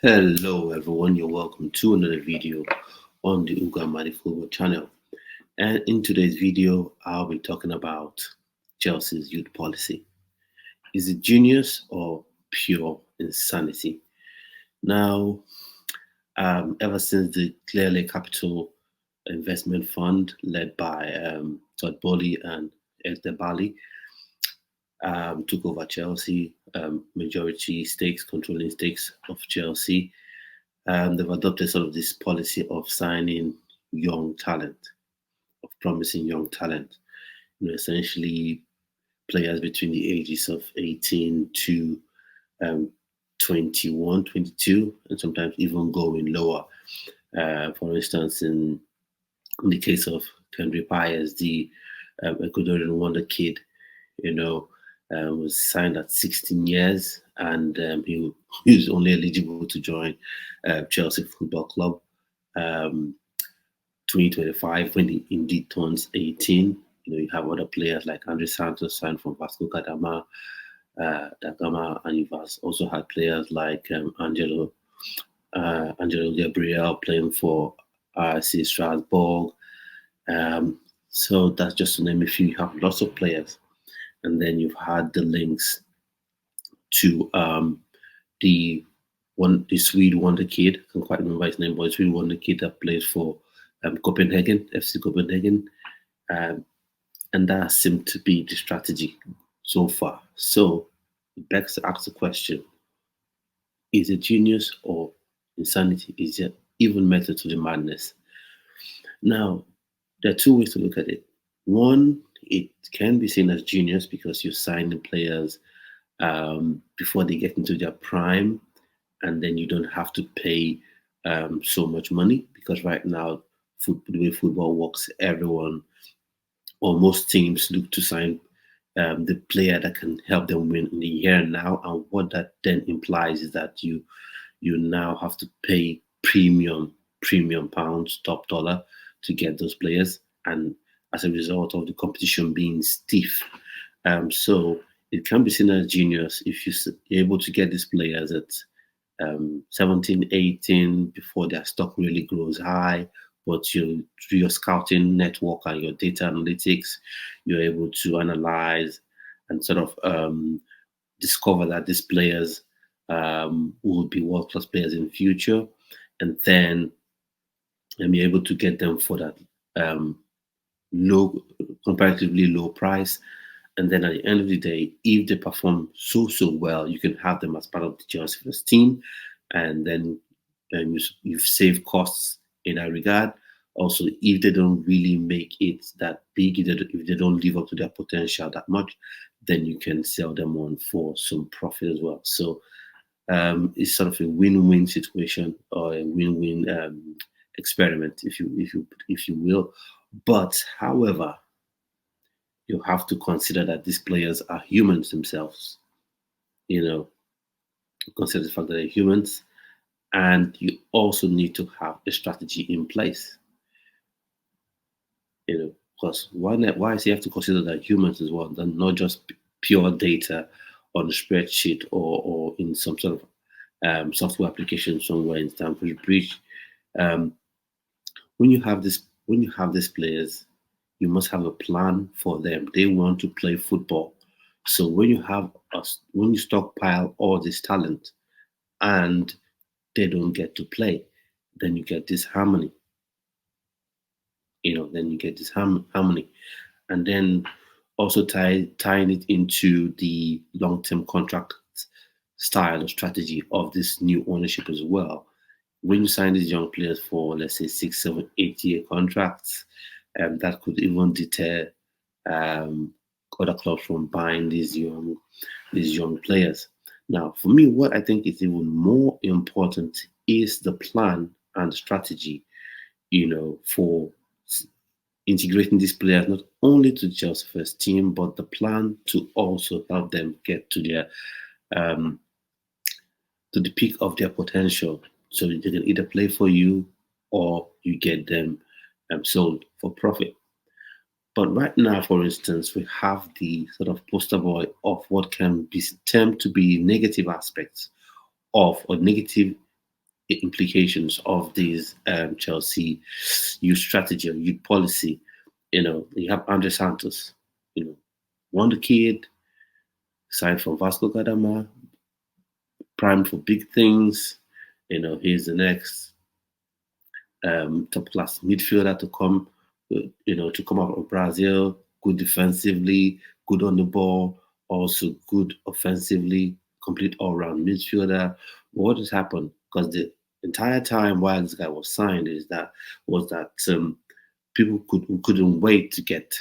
Hello everyone, you're welcome to another video on the Ugamadi Football channel. And in today's video, I'll be talking about Chelsea's youth policy. Is it genius or pure insanity? Now, ever since the Clearlake Capital Investment Fund, led by Todd Bowley and Esther Bali, took over Chelsea, majority stakes, controlling stakes of Chelsea. They've adopted sort of this policy of signing young talent, of promising young talent. Essentially players between the ages of 18 to um, 21, 22, and sometimes even going lower. For instance, in the case of Kendry Paez, the Ecuadorian wonder kid, was signed at 16 years, and he was only eligible to join Chelsea Football Club 2025 when he indeed turns 18. You have other players like Andre Santos signed from Vasco da Gama, and you've also had players like Angelo Gabriel playing for RC Strasbourg. So that's just to name a few. You have lots of players, and then you've had the links to the Swede wonder kid. I can't quite remember his name, but the Swede wonder kid that plays for Copenhagen, FC Copenhagen, and that seemed to be the strategy so far. So it begs to ask the question: is it genius or insanity? Is there even method to the madness? Now, there are two ways to look at it. One, it can be seen as genius because you're signing players before they get into their prime, and then you don't have to pay so much money because right now, the way football works, everyone or most teams look to sign the player that can help them win in the here and now, and what that then implies is that you now have to pay premium pounds, top dollar to get those players, and as a result of the competition being stiff. So it can be seen as genius if you're able to get these players at 17, 18 before their stock really grows high. But through your scouting network and your data analytics, you're able to analyze and sort of discover that these players will be world-class players in the future, and then be able to get them for that comparatively low price. And then at the end of the day, if they perform so well, you can have them as part of the Chelsea first team, and then you've saved costs in that regard. Also, if they don't really make it that big, if they don't live up to their potential that much, then you can sell them on for some profit as well. So it's sort of a win-win situation or a win-win experiment, if you will. But however, you have to consider that these players are humans themselves. Consider the fact that they're humans, and you also need to have a strategy in place. Because why is you have to consider that humans as well, and not just pure data on a spreadsheet or in some sort of software application somewhere in Stamford Bridge. When you have these players, you must have a plan for them. They want to play football. So when you stockpile all this talent and they don't get to play, then you get this harmony. And then also tying it into the long-term contract style or strategy of this new ownership as well. When you sign these young players for, let's say, 6, 7, 8-year contracts, that could even deter other clubs from buying these young players. Now, for me, what I think is even more important is the plan and strategy, for integrating these players not only to Chelsea first team, but the plan to also help them get to their to the peak of their potential, so they can either play for you or you get them sold for profit. But right now, for instance, we have the sort of poster boy of what can be termed to be negative aspects of or negative implications of these Chelsea youth strategy or youth policy. You have Andre Santos, won the kid, signed from Vasco da Gama, primed for big things. He's the next top class midfielder to come, to come out of Brazil. Good defensively, good on the ball, also good offensively, complete all round midfielder. What has happened? Because the entire time while this guy was signed, was that people couldn't wait to get,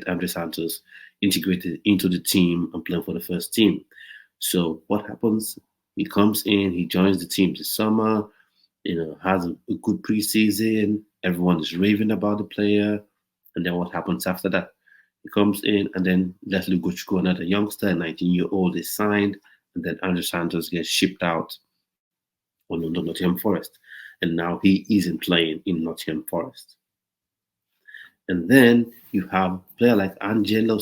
Andre Santos integrated into the team and playing for the first team. So what happens? He comes in, he joins the team this summer, has a good preseason. Everyone is raving about the player. And then what happens after that? He comes in, and then Leslie Guchko, another youngster, a 19-year-old, is signed. And then Andre Santos gets shipped out on Nottingham Forest. And now he isn't playing in Nottingham Forest. And then you have a player like Angelo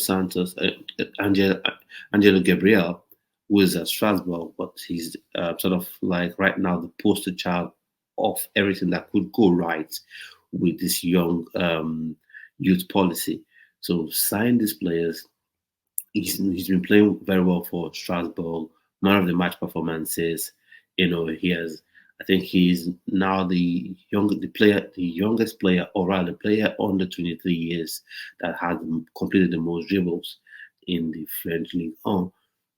Gabriel, who is at Strasbourg, but he's sort of like right now the poster child of everything that could go right with this young youth policy. So sign these players. He's been playing very well for Strasbourg. Man of the match performances. He has. I think he's now the youngest player, or rather, player under 23 years that has completed the most dribbles in the French League. And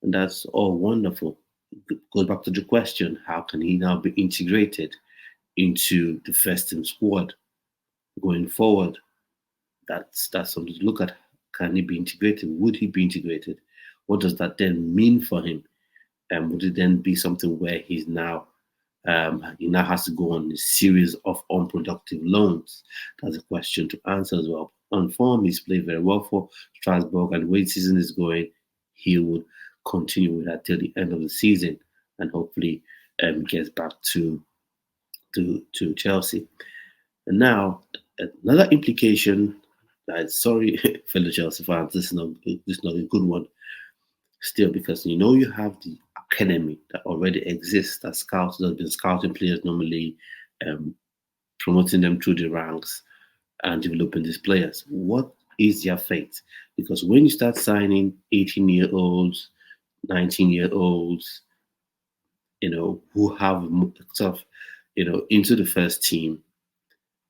that's all wonderful. It goes back to the question: how can he now be integrated into the first team squad going forward? That's something to look at. Can he be integrated? Would he be integrated? What does that then mean for him? Would it then be something where he now has to go on a series of unproductive loans? That's a question to answer as well. On form, he's played very well for Strasbourg, and the way the season is going, he would continue with that till the end of the season, and hopefully gets back to Chelsea. And now another implication. Sorry, fellow Chelsea fans, this is not a good one. Still, because you have the academy that already exists, that has been scouting players normally, promoting them through the ranks and developing these players. What is their fate? Because when you start signing 18-year-olds, 19-year-olds, who have sort of, into the first team,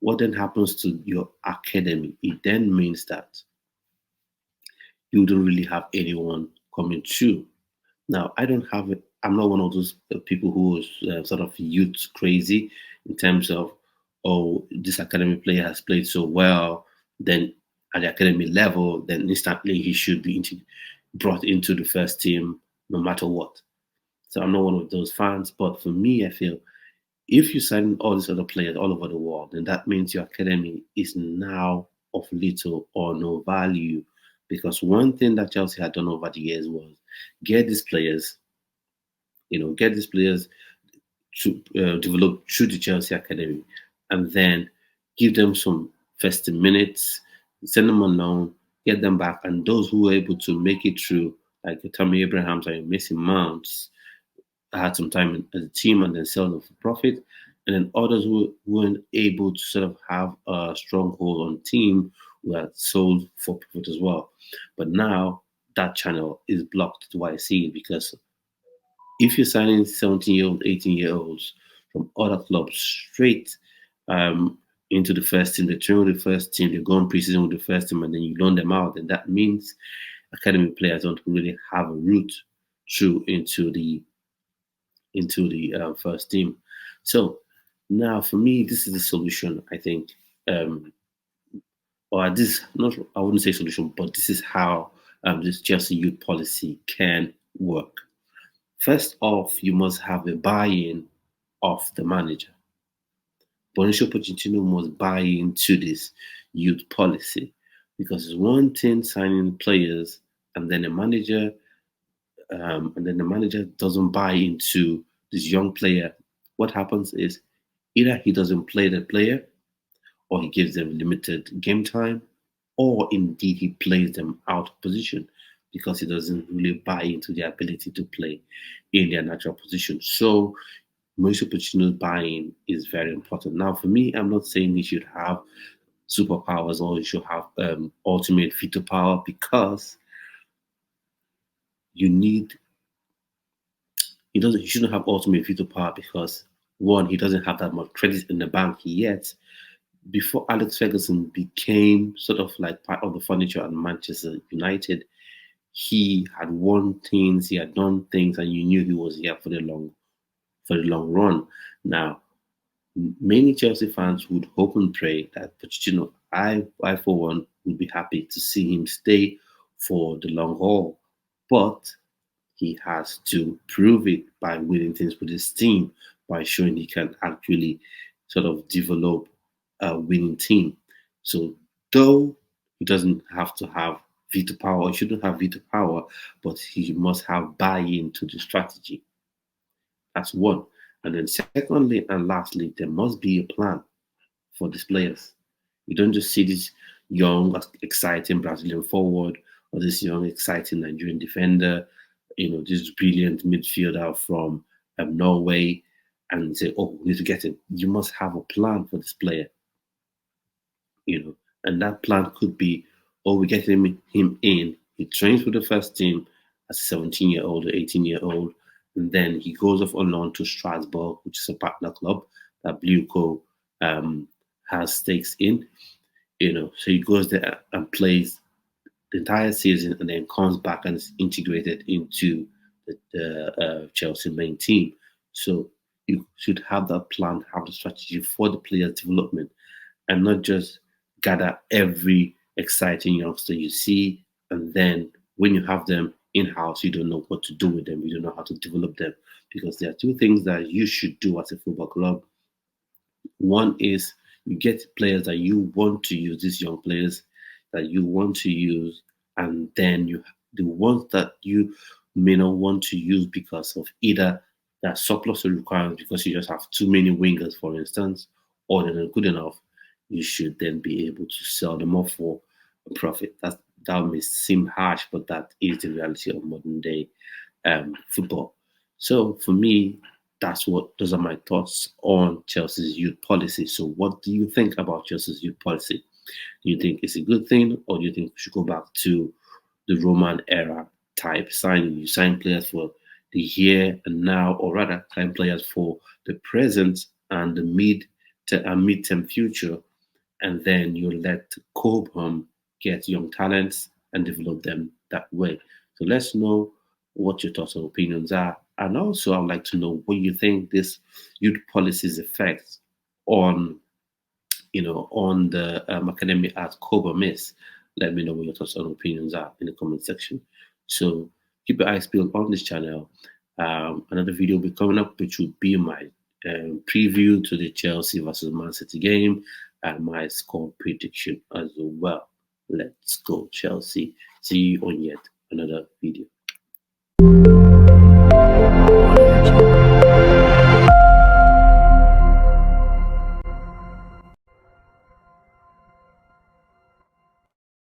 what then happens to your academy? It then means that you don't really have anyone coming through. Now, I'm not one of those people who is sort of youth crazy in terms of, oh, this academy player has played so well, then at the academy level, then instantly he should be brought into the first team no matter what. So I'm not one of those fans. But for me, I feel if you sign all these other players all over the world, then that means your academy is now of little or no value. Because one thing that Chelsea had done over the years was get these players, to develop through the Chelsea academy, and then give them some first minutes, send them on loan, get them back, and those who were able to make it through, like Tammy Abrahams and Mason Mounts, had some time as a team and then sell them for profit. And then others who weren't able to sort of have a stronghold on the team were sold for profit as well. But now that channel is blocked to what I see, because if you're signing 17-year-old, 18-year-olds from other clubs straight into the first team, they train with the first team, they go on preseason with the first team, and then you loan them out, and that means academy players don't really have a route through into the first team. So now, for me, this is the solution. I think, or this not I wouldn't say solution, but this is how this Chelsea youth policy can work. First off, you must have a buy-in of the manager. Mauricio Pochettino must buy into this youth policy, because it's one thing signing players and then the manager doesn't buy into this young player. What happens is either he doesn't play the player, or he gives them limited game time, or indeed he plays them out of position because he doesn't really buy into their ability to play in their natural position. So Mauricio Pochettino's buy-in is very important. Now, for me, I'm not saying he should have superpowers or he should have ultimate veto power, because you need he shouldn't have ultimate veto power, because one, he doesn't have that much credit in the bank yet. Before Alex Ferguson became sort of like part of the furniture at Manchester United, he had won things, he had done things, and you knew he was here for the long run. Now, many Chelsea fans would hope and pray that Pochettino, I for one, would be happy to see him stay for the long haul. But he has to prove it by winning things with his team, by showing he can actually sort of develop a winning team. So, though he doesn't have to have veto power, or shouldn't have veto power, but he must have buy-in to the strategy. That's one. And then secondly and lastly, there must be a plan for these players. You don't just see this young, exciting Brazilian forward, or this young, exciting Nigerian defender, this brilliant midfielder from Norway, and say, oh, we need to get him. You must have a plan for this player, and that plan could be, oh, we get him in, he trains with the first team as a 17-year-old or 18-year-old, and then he goes off on loan to Strasbourg, which is a partner club that Blueco has stakes in. So he goes there and plays the entire season, and then comes back and is integrated into the Chelsea main team. So you should have that plan, have the strategy for the player's development, and not just gather every exciting youngster you see, and then when you have them in-house, you don't know what to do with them. You don't know how to develop them, because there are two things that you should do as a football club. One is you get players that you want to use, these young players that you want to use, and then the ones that you may not want to use because of either that surplus of requirements, because you just have too many wingers, for instance, or they're not good enough. You should then be able to sell them off for a profit. That may seem harsh, but that is the reality of modern day football. So for me, those are my thoughts on Chelsea's youth policy. So what do you think about Chelsea's youth policy? Do you think it's a good thing, or do you think we should go back to the Roman era type signing? You sign players for the here and now, or rather sign players for the present and the mid-term future, and then you let Cobham get young talents and develop them that way. So let's know what your thoughts and opinions are. And also, I'd like to know what you think this youth policy's effects on, on the academy at Cobham is. Let me know what your thoughts and opinions are in the comment section. So keep your eyes peeled on this channel. Another video will be coming up, which will be my preview to the Chelsea versus Man City game and my score prediction as well. Let's go, Chelsea. See you on yet another video.